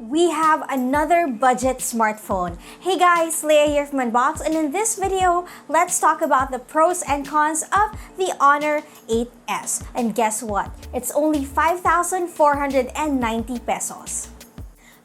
We have another budget smartphone. Hey guys, Leia here from Unbox, and in this video, let's talk about the pros and cons of the Honor 8S. And guess what? It's only 5,490 pesos.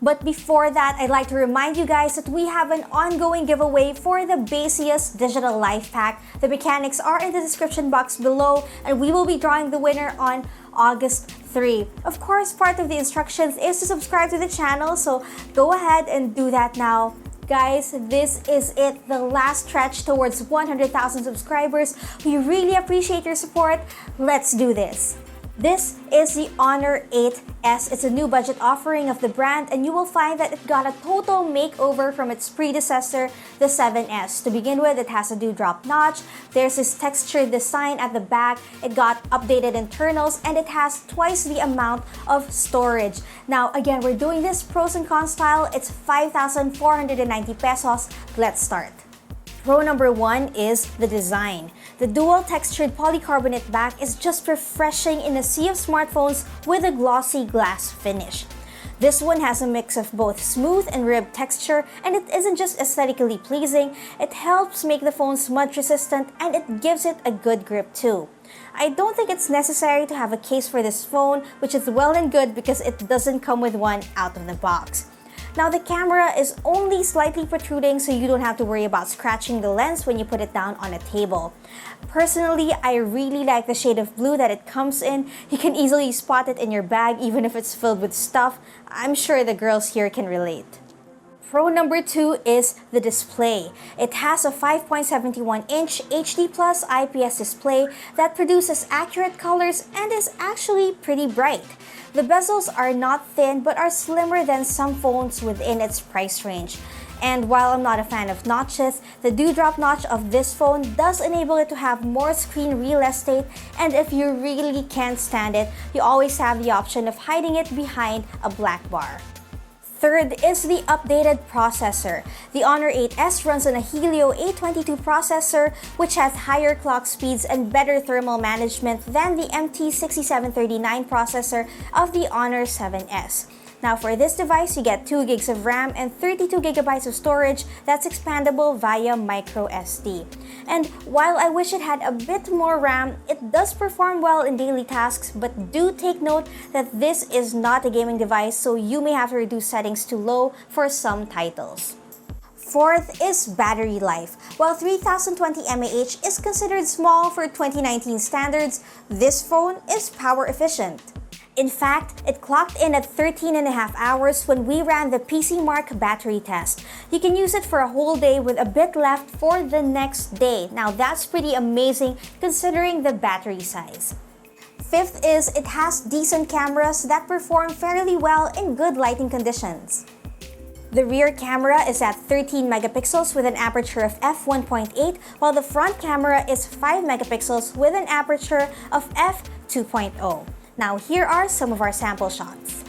But before that, I'd like to remind you guys that we have an ongoing giveaway for the Basius Digital Life Pack. The mechanics are in the description box below, and we will be drawing the winner on August 3. Of course, part of the instructions is to subscribe to the channel, so go ahead and do that now. Guys, this is it, the last stretch towards 100,000 subscribers. We really appreciate your support. Let's do this. This is the Honor 8S. It's a new budget offering of the brand, and you will find that it got a total makeover from its predecessor, the 7S. To begin with, it has a dewdrop notch. There's this textured design at the back. It got updated internals, and it has twice the amount of storage. Now, again, we're doing this pros and cons style. It's 5,490 pesos. Let's start. Pro number one is the design. The dual textured polycarbonate back is just refreshing in a sea of smartphones with a glossy glass finish. This one has a mix of both smooth and ribbed texture, and it isn't just aesthetically pleasing, it helps make the phone smudge resistant, and it gives it a good grip too. I don't think it's necessary to have a case for this phone, which is well and good because it doesn't come with one out of the box. Now, the camera is only slightly protruding, so you don't have to worry about scratching the lens when you put it down on a table. Personally, I really like the shade of blue that it comes in. You can easily spot it in your bag even if it's filled with stuff. I'm sure the girls here can relate. Pro number two is the display. It has a 5.71-inch HD+ IPS display that produces accurate colors and is actually pretty bright. The bezels are not thin but are slimmer than some phones within its price range. And while I'm not a fan of notches, the dewdrop notch of this phone does enable it to have more screen real estate, and if you really can't stand it, you always have the option of hiding it behind a black bar. Third is the updated processor. The Honor 8S runs on a Helio A22 processor, which has higher clock speeds and better thermal management than the MT6739 processor of the Honor 7S. Now, for this device, you get 2 gigs of RAM and 32 gigabytes of storage that's expandable via microSD. And while I wish it had a bit more RAM, it does perform well in daily tasks, but do take note that this is not a gaming device, so you may have to reduce settings to low for some titles. Fourth is battery life. While 3020 mAh is considered small for 2019 standards, this phone is power efficient. In fact, it clocked in at 13.5 hours when we ran the PC Mark battery test. You can use it for a whole day with a bit left for the next day. Now that's pretty amazing considering the battery size. Fifth is it has decent cameras that perform fairly well in good lighting conditions. The rear camera is at 13 megapixels with an aperture of f1.8, while the front camera is 5 megapixels with an aperture of f2.0. Now, here are some of our sample shots.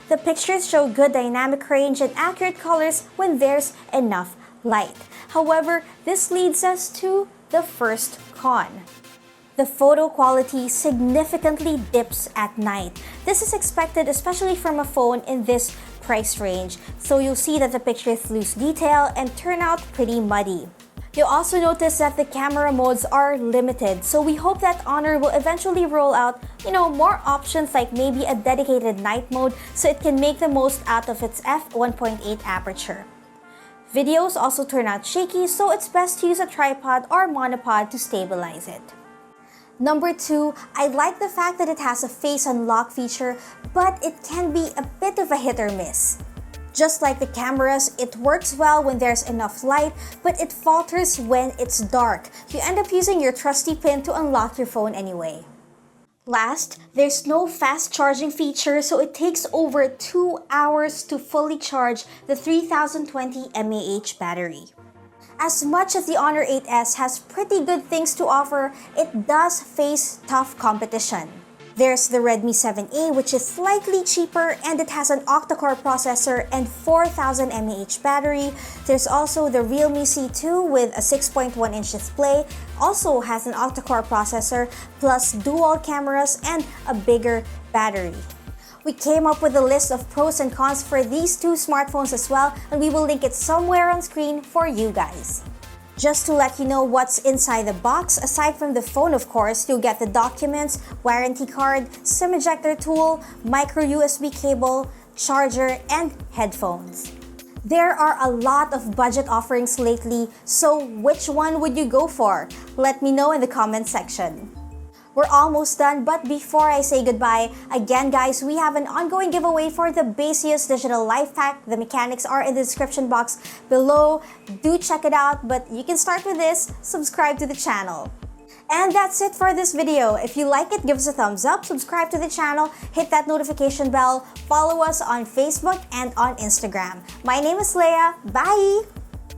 The pictures show good dynamic range and accurate colors when there's enough light. However, this leads us to the first con. The photo quality significantly dips at night. This is expected especially from a phone in this price range, so you'll see that the pictures lose detail and turn out pretty muddy. You'll also notice that the camera modes are limited, so we hope that Honor will eventually roll out, more options like maybe a dedicated night mode so it can make the most out of its f1.8 aperture. Videos also turn out shaky, so it's best to use a tripod or monopod to stabilize it. Number two, I like the fact that it has a face unlock feature, but it can be a bit of a hit or miss. Just like the cameras, it works well when there's enough light, but it falters when it's dark. You end up using your trusty pin to unlock your phone anyway. Last, there's no fast charging feature, so it takes over 2 hours to fully charge the 3020 mAh battery. As much as the Honor 8S has pretty good things to offer, it does face tough competition. There's the Redmi 7A, which is slightly cheaper, and it has an octa-core processor and 4000 mAh battery. There's also the Realme C2 with a 6.1-inch display, also has an octa-core processor, plus dual cameras and a bigger battery. We came up with a list of pros and cons for these two smartphones as well, and we will link it somewhere on screen for you guys. Just to let you know what's inside the box, aside from the phone of course, you'll get the documents, warranty card, SIM ejector tool, micro USB cable, charger, and headphones. There are a lot of budget offerings lately, so which one would you go for? Let me know in the comment section. We're almost done, but before I say goodbye, again guys, we have an ongoing giveaway for the Basius Digital Life Hack. The mechanics are in the description box below. Do check it out, but you can start with this, subscribe to the channel. And that's it for this video. If you like it, give us a thumbs up, subscribe to the channel, hit that notification bell, follow us on Facebook and on Instagram. My name is Leia. Bye!